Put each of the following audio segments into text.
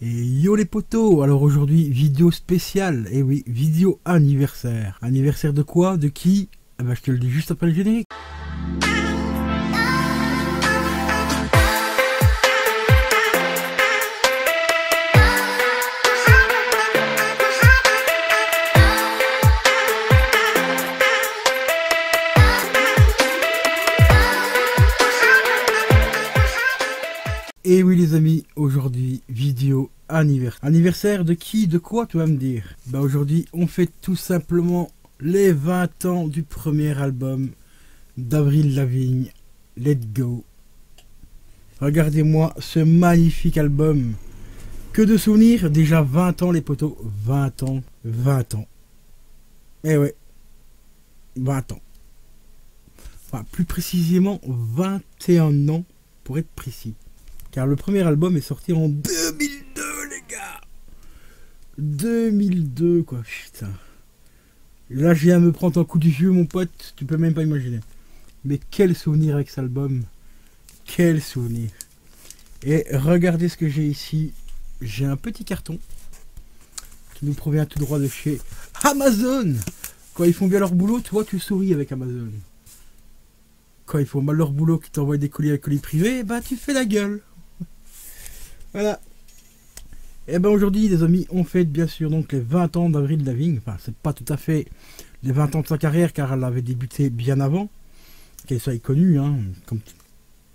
Et yo les potos, alors aujourd'hui vidéo spéciale, et oui, vidéo anniversaire. Anniversaire de quoi? De qui? Ah bah je te le dis juste après le générique. Et oui les amis, aujourd'hui vidéo anniversaire. Anniversaire de qui? De quoi tu vas me dire? Bah aujourd'hui on fait tout simplement les 20 ans du premier album d'Avril Lavigne, Let Go. Regardez-moi ce magnifique album. Que de souvenirs, déjà 20 ans les potos, 20 ans, 20 ans. Eh ouais, 20 ans. Enfin plus précisément 21 ans pour être précis. Car le premier album est sorti en 2002, les gars. 2002, quoi, putain. Là, je viens de me prendre un coup du vieux, mon pote. Tu peux même pas imaginer. Mais quel souvenir avec cet album. Quel souvenir. Et regardez ce que j'ai ici. J'ai un petit carton qui nous provient tout droit de chez Amazon. Quand ils font bien leur boulot, tu vois, tu souris avec Amazon. Quand ils font mal leur boulot, qui t'envoient des colis à colis privés, bah tu fais la gueule. Voilà. Et ben aujourd'hui les amis, on fête bien sûr donc les 20 ans d'Avril Lavigne. Enfin c'est pas tout à fait les 20 ans de sa carrière car elle avait débuté bien avant qu'elle soit connue, hein, comme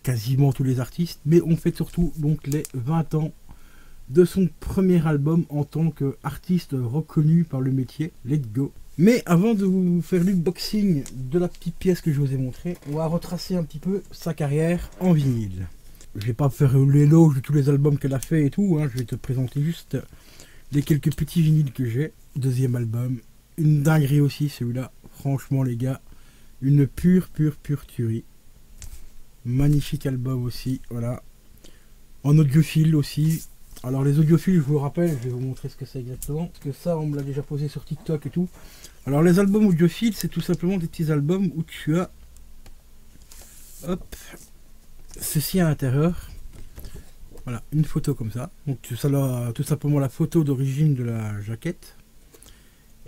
quasiment tous les artistes. Mais on fête surtout donc les 20 ans de son premier album en tant qu'artiste reconnu par le métier, Let Go. Mais avant de vous faire l'unboxing de la petite pièce que je vous ai montrée, on va retracer un petit peu sa carrière en vinyle. Je vais pas faire l'éloge de tous les albums qu'elle a fait et tout, hein. Je vais te présenter juste les quelques petits vinyles que j'ai. Deuxième album, une dinguerie aussi celui-là, franchement les gars, une pure tuerie. Magnifique album aussi, voilà. En audiophile aussi. Alors les audiophiles, je vous le rappelle, je vais vous montrer ce que c'est exactement, parce que ça on me l'a déjà posé sur TikTok et tout. Alors les albums audiophiles, c'est tout simplement des petits albums où tu as, hop, ceci à l'intérieur. Voilà, une photo comme ça. Donc ça a tout simplement la photo d'origine de la jaquette.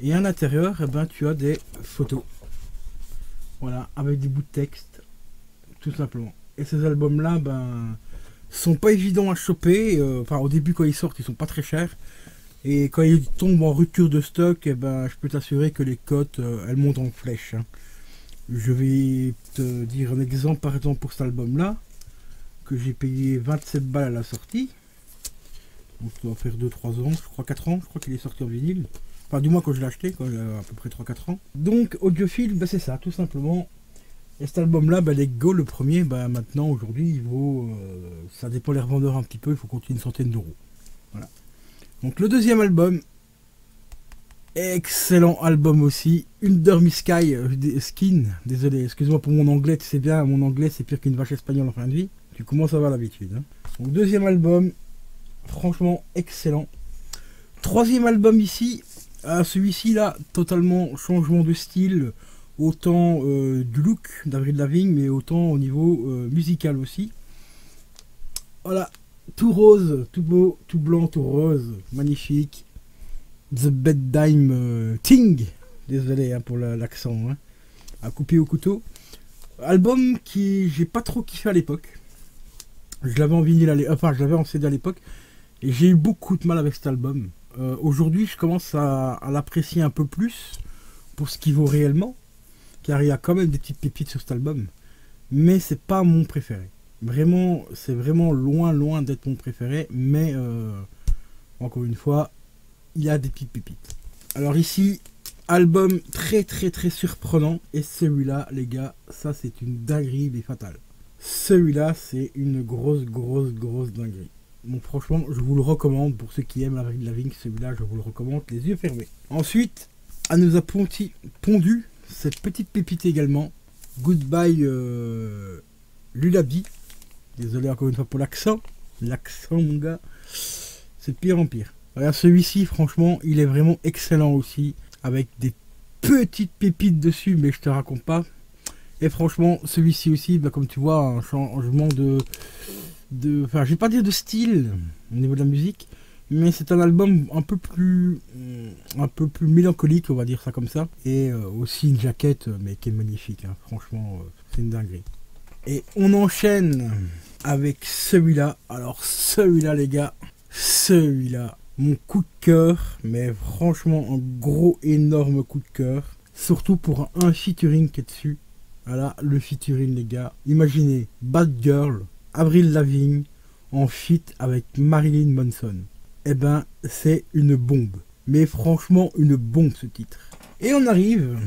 Et à l'intérieur, eh ben, tu as des photos. Voilà, avec des bouts de texte, tout simplement. Et ces albums-là, ben, sont pas évidents à choper. Enfin, au début, quand ils sortent, ils sont pas très chers. Et quand ils tombent en rupture de stock, eh ben, je peux t'assurer que les cotes, elles montent en flèche. Hein. Je vais te dire un exemple, par exemple, pour cet album-là, que j'ai payé 27 balles à la sortie. Donc ça doit faire 2-3 ans, je crois 4 ans, je crois qu'il est sorti en vinyle. Enfin, du moins quand je l'ai acheté, quand j'avais à peu près 3-4 ans. Donc, audiophile, bah, c'est ça, tout simplement. Et cet album-là, bah, Let Go, le premier, bah, maintenant, aujourd'hui, il vaut... ça dépend les revendeurs un petit peu, il faut compter une centaine d'euros. Voilà. Donc, le deuxième album, excellent album aussi, Under My Sky, Skin, désolé, excuse-moi pour mon anglais, tu sais bien, mon anglais c'est pire qu'une vache espagnole en fin de vie. Tu commences à avoir l'habitude. Hein. Donc deuxième album, franchement excellent. Troisième album ici, celui-ci là, totalement changement de style, autant du look d'Avril Lavigne, mais autant au niveau musical aussi. Voilà, tout rose, tout beau, tout blanc, tout rose, magnifique. The Bedtime Thing, désolé hein, pour l'accent, hein, à couper au couteau. Album qui j'ai pas trop kiffé à l'époque. Je l'avais en vinyle, enfin je l'avais en CD à l'époque, et j'ai eu beaucoup de mal avec cet album. Aujourd'hui, je commence à l'apprécier un peu plus pour ce qu'il vaut réellement, car il y a quand même des petites pépites sur cet album, mais c'est pas mon préféré. Vraiment, c'est vraiment loin d'être mon préféré, mais encore une fois, il y a des petites pépites. Alors ici, album très surprenant, et celui-là, les gars, ça c'est une dinguerie mais fatale. Celui-là, c'est une grosse dinguerie. Donc franchement, je vous le recommande pour ceux qui aiment Avril Lavigne. Celui-là, je vous le recommande, les yeux fermés. Ensuite, elle nous a pondu cette petite pépite également. Goodbye Lullaby. Désolé encore une fois pour l'accent. L'accent, mon gars, c'est de pire en pire. Regarde, celui-ci, franchement, il est vraiment excellent aussi. Avec des petites pépites dessus, mais je te raconte pas. Et franchement, celui-ci aussi, bah, comme tu vois, un changement enfin, je vais pas dire de style au niveau de la musique, Mais c'est un album un peu plus mélancolique, on va dire ça comme ça. Et aussi une jaquette, mais qui est magnifique, hein. Franchement, c'est une dinguerie. Et on enchaîne avec celui-là. Alors celui-là les gars, celui-là, mon coup de cœur, mais franchement un gros énorme coup de cœur. Surtout pour un featuring qui est dessus. Voilà, le featuring les gars. Imaginez, Bad Girl, Avril Lavigne, en feat avec Marilyn Manson. Eh ben, c'est une bombe. Mais franchement, une bombe ce titre. Et on arrive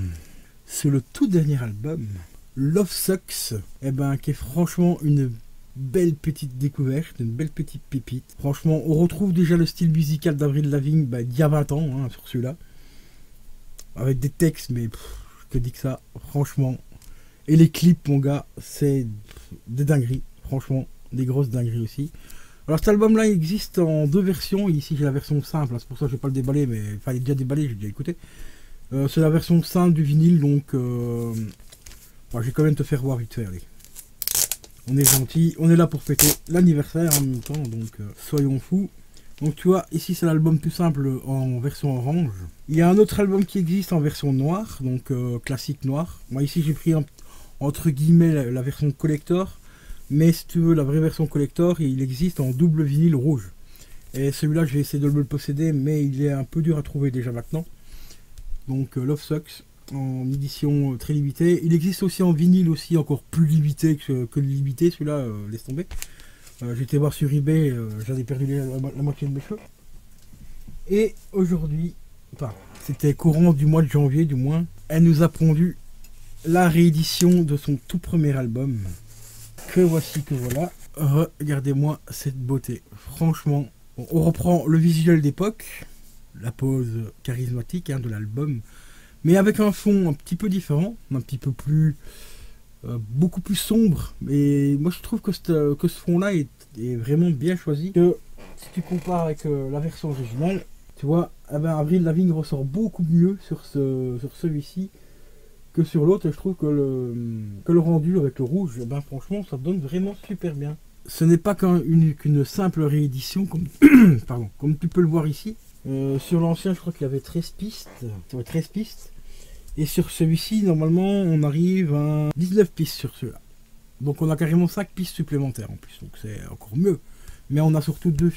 sur le tout dernier album, Love Sucks, eh ben, qui est franchement une belle petite découverte, une belle petite pépite. Franchement, on retrouve déjà le style musical d'Avril Lavigne d'il y a 20 ans, hein, sur celui-là. Avec des textes, mais je te dis que ça, franchement. Et les clips, mon gars, c'est des dingueries. Franchement, des grosses dingueries aussi. Alors cet album-là, il existe en deux versions. Ici, j'ai la version simple, c'est pour ça que je ne vais pas le déballer, mais enfin, il est déjà déballé, j'ai déjà écouté. C'est la version simple du vinyle, donc je vais quand même te faire voir vite fait, allez. On est gentil, on est là pour fêter l'anniversaire en même temps, donc soyons fous. Donc tu vois, ici c'est l'album tout simple en version orange. Il y a un autre album qui existe en version noire, donc classique noir. Moi ici j'ai pris entre guillemets la version collector, mais si tu veux la vraie version collector, il existe en double vinyle rouge. Et celui-là je vais essayer de le posséder, mais il est un peu dur à trouver déjà maintenant. Donc Love Sucks en édition très limitée. Il existe aussi en vinyle aussi, encore plus limité que limité, celui-là laisse tomber. J'ai été voir sur eBay, j'avais perdu la moitié de mes cheveux. Et aujourd'hui, enfin, c'était courant du mois de janvier du moins, elle nous a pondu la réédition de son tout premier album. Que voici, que voilà. Regardez-moi cette beauté. Franchement, on reprend le visuel d'époque, la pose charismatique de l'album, mais avec un fond un petit peu différent, un petit peu plus... beaucoup plus sombre, et moi je trouve que ce fond là est vraiment bien choisi. Que si tu compares avec la version originale, tu vois, eh ben, Avril Lavigne ressort beaucoup mieux sur celui-ci que sur l'autre. Je trouve que le rendu avec le rouge, eh ben, franchement ça donne vraiment super bien. Ce n'est pas qu'une simple réédition comme, pardon, comme tu peux le voir ici. Sur l'ancien je crois qu'il y avait 13 pistes, 13 pistes. Et sur celui-ci, normalement, on arrive à 19 pistes sur celui-là. Donc on a carrément 5 pistes supplémentaires en plus. Donc c'est encore mieux. Mais on a surtout deux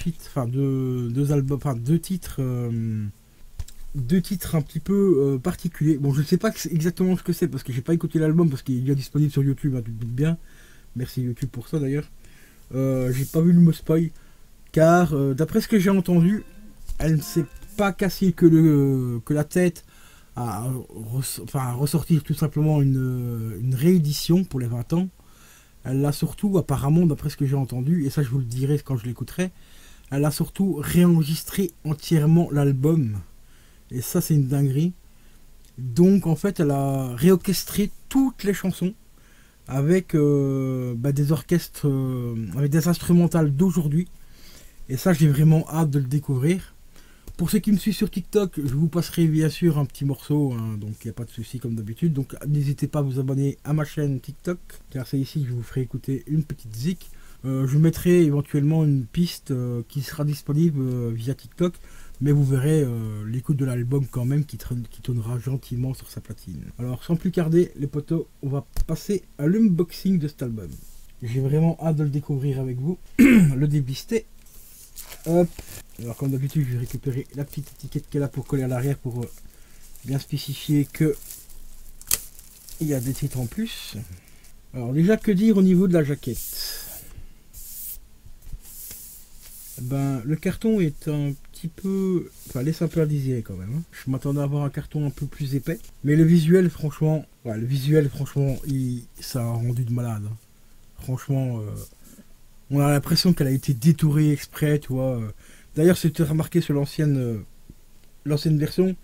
albums, enfin deux titres un petit peu particuliers. Bon, je ne sais pas exactement ce que c'est parce que j'ai pas écouté l'album parce qu'il est disponible sur YouTube, hein, tu te doutes bien. Merci YouTube pour ça d'ailleurs. J'ai pas vu le mot spoil car d'après ce que j'ai entendu, elle ne s'est pas cassée que la tête à ressortir tout simplement une réédition pour les 20 ans. Elle l'a surtout, apparemment, d'après ce que j'ai entendu, et ça je vous le dirai quand je l'écouterai, elle a surtout réenregistré entièrement l'album. Et ça c'est une dinguerie. Donc en fait elle a réorchestré toutes les chansons avec des orchestres, avec des instrumentales d'aujourd'hui. Et ça j'ai vraiment hâte de le découvrir. Pour ceux qui me suivent sur TikTok, je vous passerai bien sûr un petit morceau, hein, donc il n'y a pas de souci comme d'habitude. Donc n'hésitez pas à vous abonner à ma chaîne TikTok, car c'est ici que je vous ferai écouter une petite zik. Je mettrai éventuellement une piste qui sera disponible via TikTok, mais vous verrez l'écoute de l'album quand même qui tournera gentiment sur sa platine. Alors sans plus tarder les potos, on va passer à l'unboxing de cet album. J'ai vraiment hâte de le découvrir avec vous, le déblister. Hop. Alors comme d'habitude je vais récupérer la petite étiquette qu'elle a pour coller à l'arrière pour bien spécifier que il y a des titres en plus. Alors déjà que dire au niveau de la jaquette. Ben le carton est un petit peu... Enfin laisse un peu à désirer quand même. Hein. Je m'attendais à avoir un carton un peu plus épais. Mais le visuel franchement... Ouais, le visuel franchement ça a rendu de malade. Hein. Franchement... on a l'impression qu'elle a été détourée exprès, tu vois. D'ailleurs, si tu as remarqué sur l'ancienne version,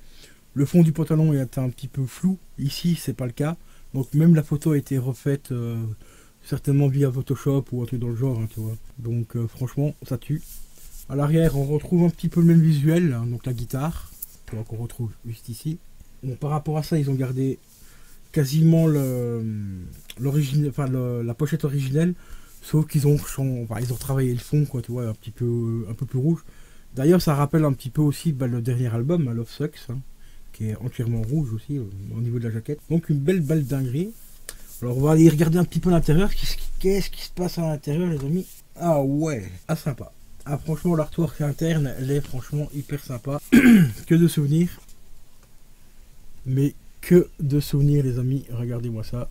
le fond du pantalon est un petit peu flou. Ici, c'est pas le cas. Donc même la photo a été refaite certainement via Photoshop ou un truc dans le genre, hein, tu vois. Donc franchement, ça tue. À l'arrière, on retrouve un petit peu le même visuel, hein, donc la guitare, qu'on retrouve juste ici. Bon, par rapport à ça, ils ont gardé quasiment la pochette originelle. Sauf qu'ils ont travaillé le fond, quoi, tu vois, un peu plus rouge. D'ailleurs, ça rappelle un petit peu aussi le dernier album, Love Sucks, hein, qui est entièrement rouge aussi au niveau de la jaquette. Donc une belle dinguerie. Alors on va aller regarder un petit peu l'intérieur. Qu'est-ce qui se passe à l'intérieur, les amis? Ah ouais, ah sympa. Ah franchement, l'artwork interne, elle est franchement hyper sympa. Que de souvenirs. Mais que de souvenirs, les amis. Regardez-moi ça.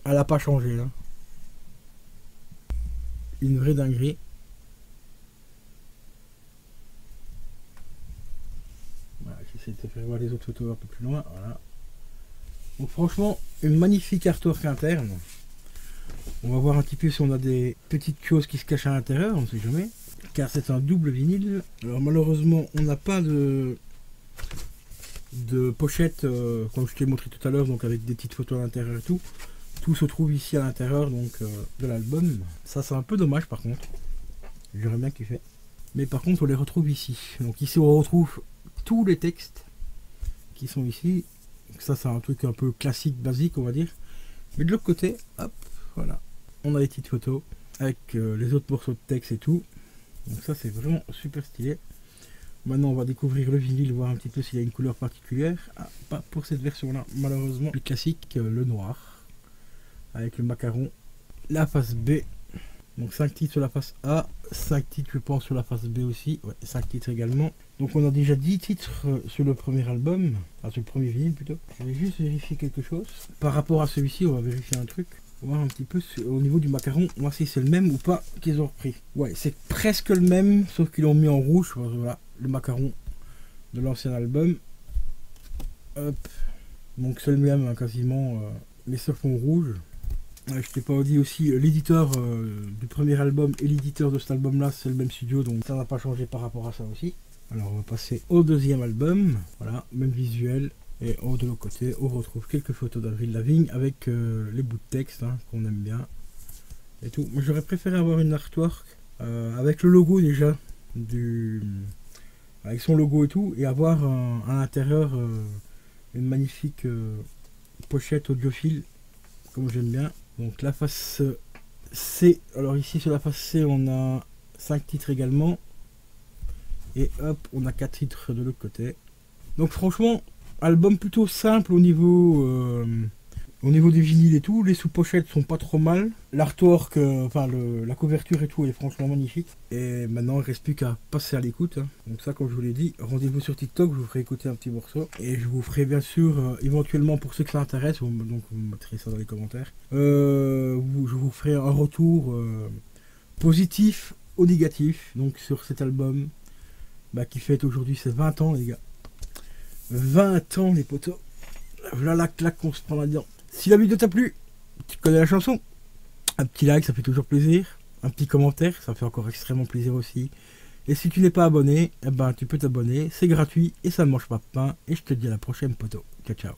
Elle n'a pas changé, là. Une vraie dinguerie. Voilà, j'essaie de te faire voir les autres photos un peu plus loin. Voilà. Donc franchement, une magnifique artwork interne. On va voir un petit peu si on a des petites choses qui se cachent à l'intérieur, on ne sait jamais. Car c'est un double vinyle. Alors malheureusement, on n'a pas de pochette, comme je t'ai montré tout à l'heure, donc avec des petites photos à l'intérieur et tout. Tout se trouve ici à l'intérieur donc de l'album. Ça c'est un peu dommage par contre. J'aurais bien kiffé. Mais par contre on les retrouve ici. Donc ici on retrouve tous les textes qui sont ici. Donc ça c'est un truc un peu classique, basique on va dire. Mais de l'autre côté, hop, voilà. On a les petites photos avec les autres morceaux de texte et tout. Donc ça c'est vraiment super stylé. Maintenant on va découvrir le vinyle, voir un petit peu s'il y a une couleur particulière. Ah, pas pour cette version là, malheureusement. Plus classique, le noir. Avec le macaron. La face B. Donc 5 titres sur la face A. 5 titres je pense sur la face B aussi. Ouais, 5 titres également. Donc on a déjà 10 titres sur le premier album. Enfin sur le premier vinyle plutôt. Je vais juste vérifier quelque chose. Par rapport à celui-ci, on va vérifier un truc. On va voir un petit peu au niveau du macaron. Voir si c'est le même ou pas qu'ils ont repris. Ouais, c'est presque le même. Sauf qu'ils l'ont mis en rouge. Voilà, le macaron de l'ancien album. Hop. Donc c'est le même hein, quasiment. Les surfs sont rouges. Je t'ai pas dit aussi, l'éditeur du premier album et l'éditeur de cet album là c'est le même studio, donc ça n'a pas changé par rapport à ça aussi. Alors on va passer au deuxième album, voilà, même visuel. Et de l'autre côté on retrouve quelques photos d'Avril Lavigne avec les bouts de texte hein, qu'on aime bien et tout. Moi j'aurais préféré avoir une artwork avec le logo déjà, avec son logo et tout, et avoir à l'intérieur une magnifique pochette audiophile comme j'aime bien. Donc la face C, alors ici sur la face C on a 5 titres également. Et hop, on a 4 titres de l'autre côté. Donc franchement, album plutôt simple au niveau du vinyle et tout. Les sous-pochettes sont pas trop mal. L'artwork, enfin la couverture et tout est franchement magnifique. Et maintenant il ne reste plus qu'à passer à l'écoute. Hein. Donc ça comme je vous l'ai dit, rendez-vous sur TikTok, je vous ferai écouter un petit morceau. Et je vous ferai bien sûr, éventuellement pour ceux que ça intéresse, donc vous mettrez ça dans les commentaires. Je vous ferai un retour positif ou négatif donc sur cet album qui fête aujourd'hui ses 20 ans les gars. 20 ans les potos. Voilà la claque qu'on se prend là-dedans. Si la vidéo t'a plu, tu connais la chanson. Un petit like, ça fait toujours plaisir. Un petit commentaire, ça fait encore extrêmement plaisir aussi. Et si tu n'es pas abonné, tu peux t'abonner. C'est gratuit et ça ne mange pas de pain. Et je te dis à la prochaine, poto. Ciao, ciao.